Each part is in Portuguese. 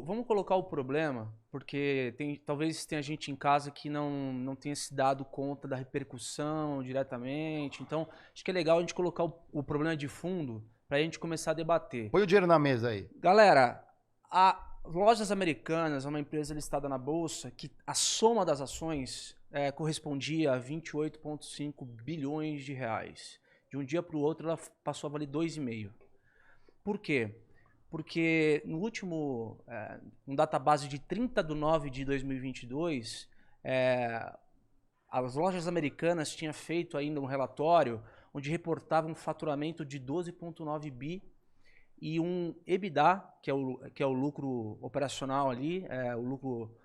vamos colocar o problema, porque talvez tenha gente em casa que não tenha se dado conta da repercussão diretamente. Então, acho que é legal a gente colocar o problema de fundo para a gente começar a debater. Põe o dinheiro na mesa aí. Galera, a Lojas Americanas é uma empresa listada na Bolsa que a soma das ações correspondia a 28,5 bilhões de reais. De um dia para o outro, ela passou a valer 2,5. Por quê? Porque no último, um database de 30 de nove de 2022, as Lojas Americanas tinham feito ainda um relatório onde reportava um faturamento de 12,9 bi e um EBITDA, que é o lucro operacional ali, o lucro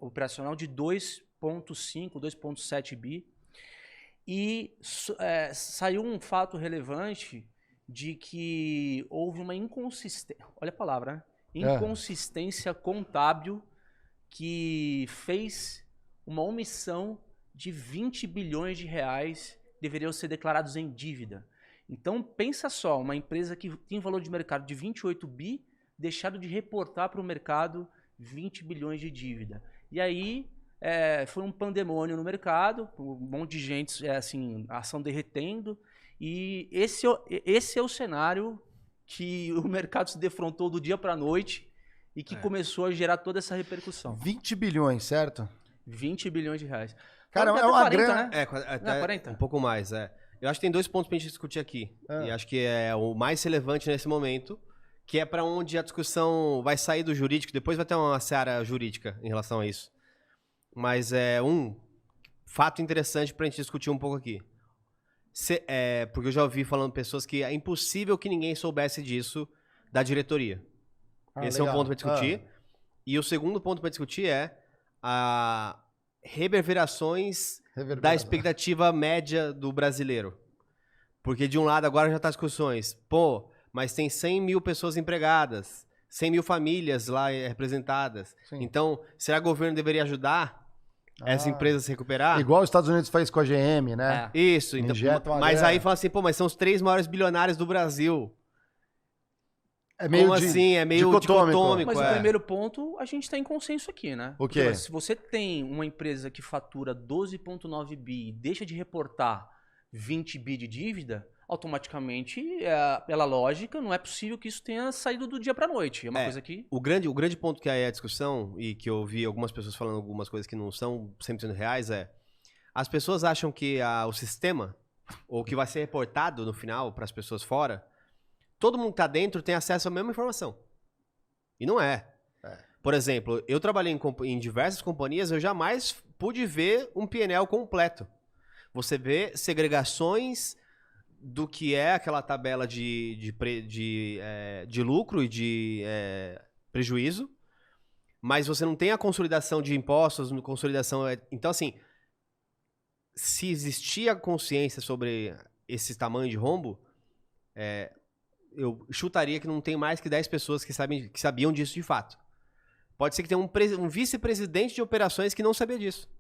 operacional de 2,5, 2,7 bi. E saiu um fato relevante de que houve uma inconsistência, olha a palavra, né? Inconsistência contábil que fez uma omissão de 20 bilhões de reais deveriam ser declarados em dívida. Então, pensa só, uma empresa que tem valor de mercado de 28 bi, deixado de reportar para o mercado 20 bilhões de dívida. E aí, foi um pandemônio no mercado, um monte de gente, assim, a ação derretendo, e esse é o cenário que o mercado se defrontou do dia para a noite e que começou a gerar toda essa repercussão. 20 bilhões, certo? 20 bilhões de reais. Cara, é uma 40, grana... né? Até 40? um pouco mais, Eu acho que tem dois pontos pra gente discutir aqui. E acho que é o mais relevante nesse momento, que é para onde a discussão vai sair do jurídico. Depois vai ter uma seara jurídica em relação a isso. Mas é um fato interessante pra gente discutir um pouco aqui. Porque eu já ouvi falando pessoas que é impossível que ninguém soubesse disso da diretoria. Esse legal. é um ponto para discutir. E o segundo ponto para discutir é a reverberações da expectativa média do brasileiro. Porque de um lado agora já tá as discussões. Mas tem 100 mil pessoas empregadas, 100 mil famílias lá representadas. Sim. Então, será que o governo deveria ajudar essa empresa a se recuperar? Igual os Estados Unidos faz com a GM, né? Isso. Então, mas aí fala assim, mas são os 3 maiores bilionários do Brasil. É meio Como assim? É meio dicotômico. Mas o primeiro ponto, a gente está em consenso aqui, né? O quê? Se você tem uma empresa que fatura 12,9 bi e deixa de reportar 20 bi de dívida, automaticamente, pela lógica, não é possível que isso tenha saído do dia para a noite. É uma coisa que... O grande ponto que é a discussão, e que eu ouvi algumas pessoas falando algumas coisas que não são 100% reais, as pessoas acham que o sistema, ou que vai ser reportado no final para as pessoas fora, todo mundo que tá dentro tem acesso à mesma informação. E não é. Por exemplo, eu trabalhei em diversas companhias, eu jamais pude ver um P&L completo. Você vê segregações do que é aquela tabela de lucro e de prejuízo, mas você não tem a consolidação de impostos, Então, assim, se existia consciência sobre esse tamanho de rombo, eu chutaria que não tem mais que 10 pessoas que sabiam disso de fato. Pode ser que tenha um vice-presidente de operações que não sabia disso.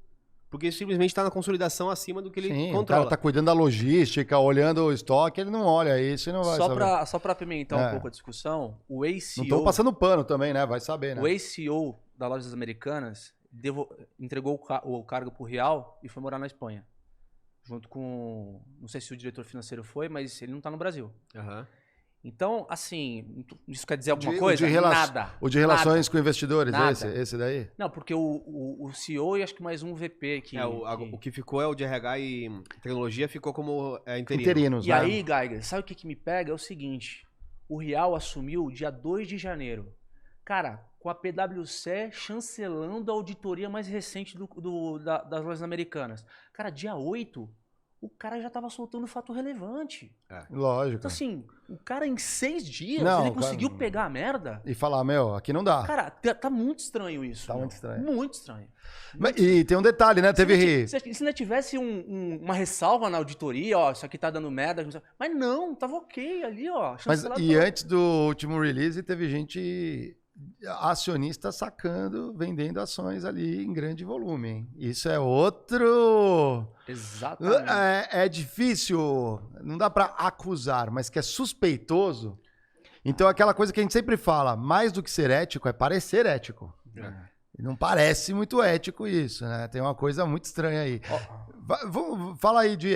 Porque ele simplesmente está na consolidação acima do que ele controla. O cara tá cuidando da logística, olhando o estoque, ele não olha isso e não vai saber. Só para apimentar um pouco a discussão, o ex-CEO... Não estão passando pano também, né? Vai saber, né? O ex-CEO das Lojas Americanas entregou o cargo pro Real e foi morar na Espanha. Junto com... Não sei se o diretor financeiro foi, mas ele não tá no Brasil. Então, assim, isso quer dizer alguma coisa? Nada. O de relações com investidores, Nada. esse daí? Não, porque o CEO e acho que mais um VP que... O que ficou é o de RH e tecnologia, ficou como interinos. E aí, Geiger, sabe o que me pega? É o seguinte, o Real assumiu dia 2 de janeiro. Cara, com a PwC chancelando a auditoria mais recente das Lojas Americanas. Cara, dia 8... o cara já tava soltando fato relevante. Lógico. Então, assim, o cara em 6 dias, ele conseguiu pegar a merda. E falar, aqui não dá. Cara, tá muito estranho isso. Tá muito estranho. Muito estranho. E tem um detalhe, né? Se ainda tivesse uma ressalva na auditoria, isso aqui tá dando merda. Mas não, tava ok ali, Antes do último release, teve gente... acionista sacando, vendendo ações ali em grande volume. Hein? Isso é outro... Exatamente. É difícil, não dá para acusar, mas que é suspeitoso. Então, aquela coisa que a gente sempre fala, mais do que ser ético é parecer ético. E não parece muito ético isso, né? Tem uma coisa muito estranha aí. Fala aí de...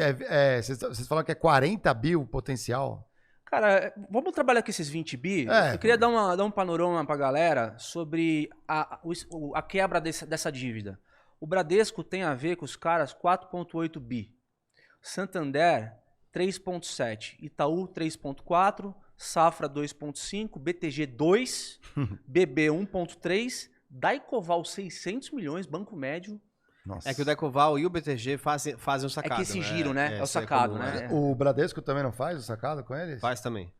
vocês falaram que é 40 bi o potencial? Cara, vamos trabalhar com esses 20 bi? Eu queria dar um panorama pra galera sobre a quebra dessa dívida. O Bradesco tem a ver com os caras 4,8 bi. Santander, 3,7. Itaú, 3,4. Safra, 2,5. BTG, 2. BB, 1,3. Daicoval, 600 milhões, banco médio. Nossa. É que o Daicoval e o BTG fazem o sacado. É que esse giro, né? É o sacado, comum, né? O Bradesco também não faz o sacado com eles? Faz também.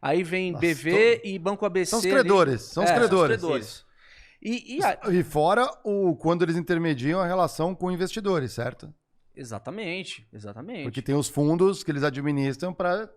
Aí vem BV e Banco ABC. São os credores. São os credores. E fora quando eles intermediam a relação com investidores, certo? Exatamente. Porque tem os fundos que eles administram para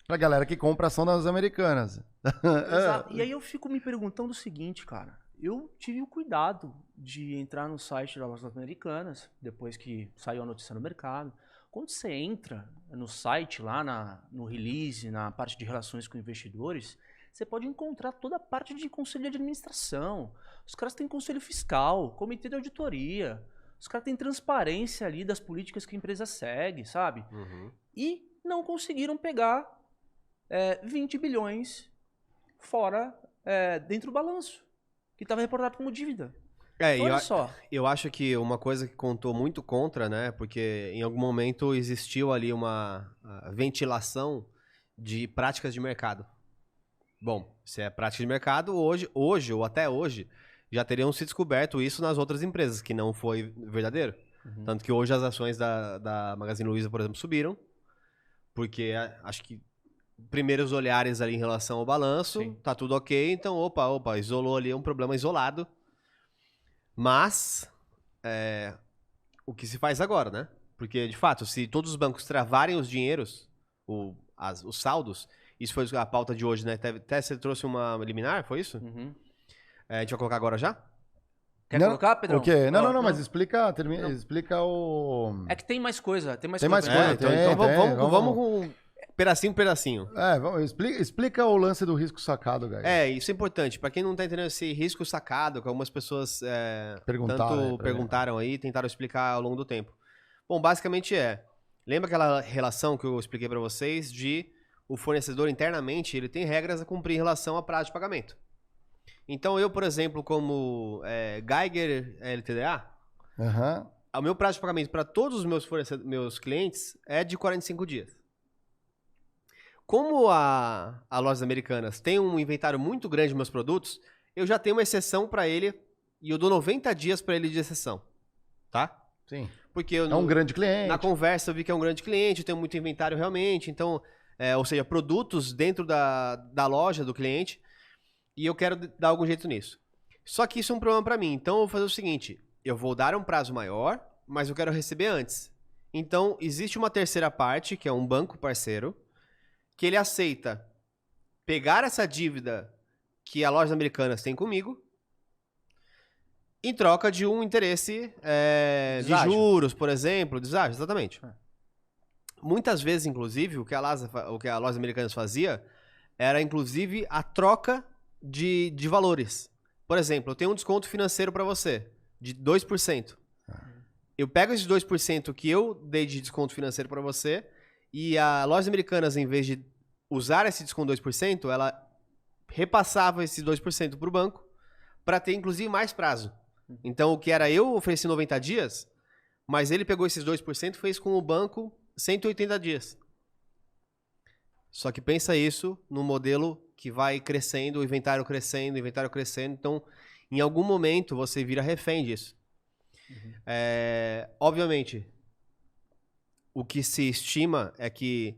a galera que compra ação das americanas. Exato. E aí eu fico me perguntando o seguinte, cara. Eu tive o cuidado de entrar no site das lojas americanas, depois que saiu a notícia no mercado. Quando você entra no site, lá no release, na parte de relações com investidores, você pode encontrar toda a parte de conselho de administração. Os caras têm conselho fiscal, comitê de auditoria. Os caras têm transparência ali das políticas que a empresa segue, sabe? Uhum. E não conseguiram pegar 20 bilhões fora, dentro do balanço, que estava reportado como dívida. Olha só. Eu acho que uma coisa que contou muito contra, né? Porque em algum momento existiu ali uma ventilação de práticas de mercado. Bom, se é prática de mercado, hoje ou até hoje, já teriam se descoberto isso nas outras empresas, que não foi verdadeiro. Uhum. Tanto que hoje as ações da Magazine Luiza, por exemplo, subiram, porque acho que primeiros olhares ali em relação ao balanço, sim, tá tudo ok, então opa, isolou ali um problema isolado. Mas, o que se faz agora, né? Porque, de fato, se todos os bancos travarem os dinheiros, os saldos, isso foi a pauta de hoje, né? Até você trouxe uma liminar, foi isso? Uhum. A gente vai colocar agora já? Quer colocar, Pedrão? O quê? Não, mas explica o... É que tem mais coisa, Então vamos com pedacinho. Explica o lance do risco sacado, galera. Isso é importante. Pra quem não tá entendendo esse risco sacado, que algumas pessoas perguntaram aí, tentaram explicar ao longo do tempo. Bom, basicamente lembra aquela relação que eu expliquei pra vocês de o fornecedor internamente, ele tem regras a cumprir em relação a prazo de pagamento. Então eu, por exemplo, como Geiger LTDA, o meu prazo de pagamento para todos os meus clientes é de 45 dias. Como a Lojas Americanas tem um inventário muito grande de meus produtos, eu já tenho uma exceção para ele e eu dou 90 dias para ele de exceção. Tá? Sim. Porque é um grande cliente. Na conversa eu vi que é um grande cliente, eu tenho muito inventário realmente, então, ou seja, produtos dentro da loja do cliente, e eu quero dar algum jeito nisso. Só que isso é um problema para mim, então eu vou fazer o seguinte, eu vou dar um prazo maior, mas eu quero receber antes. Então, existe uma terceira parte, que é um banco parceiro, que ele aceita pegar essa dívida que a Lojas Americanas tem comigo em troca de um interesse de juros, por exemplo, deságio, exatamente. Muitas vezes, inclusive, o que a Lojas Americanas fazia era, inclusive, a troca de valores. Por exemplo, eu tenho um desconto financeiro para você de 2%. Eu pego esses 2% que eu dei de desconto financeiro para você e a Lojas Americanas, em vez de usar esse desconto 2%, ela repassava esses 2% para o banco para ter, inclusive, mais prazo. Então, o que era eu ofereci 90 dias, mas ele pegou esses 2% e fez com o banco 180 dias. Só que pensa isso no modelo que vai crescendo, o inventário crescendo. Então, em algum momento, você vira refém disso. Uhum. Obviamente, o que se estima é que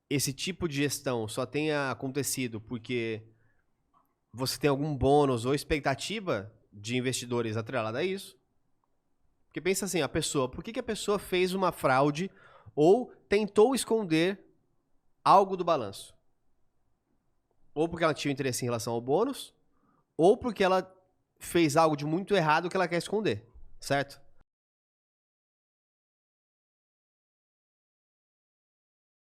esse tipo de gestão só tenha acontecido porque você tem algum bônus ou expectativa de investidores atrelada a isso. Porque pensa assim, por que a pessoa fez uma fraude ou tentou esconder algo do balanço? Ou porque ela tinha interesse em relação ao bônus, ou porque ela fez algo de muito errado que ela quer esconder, certo?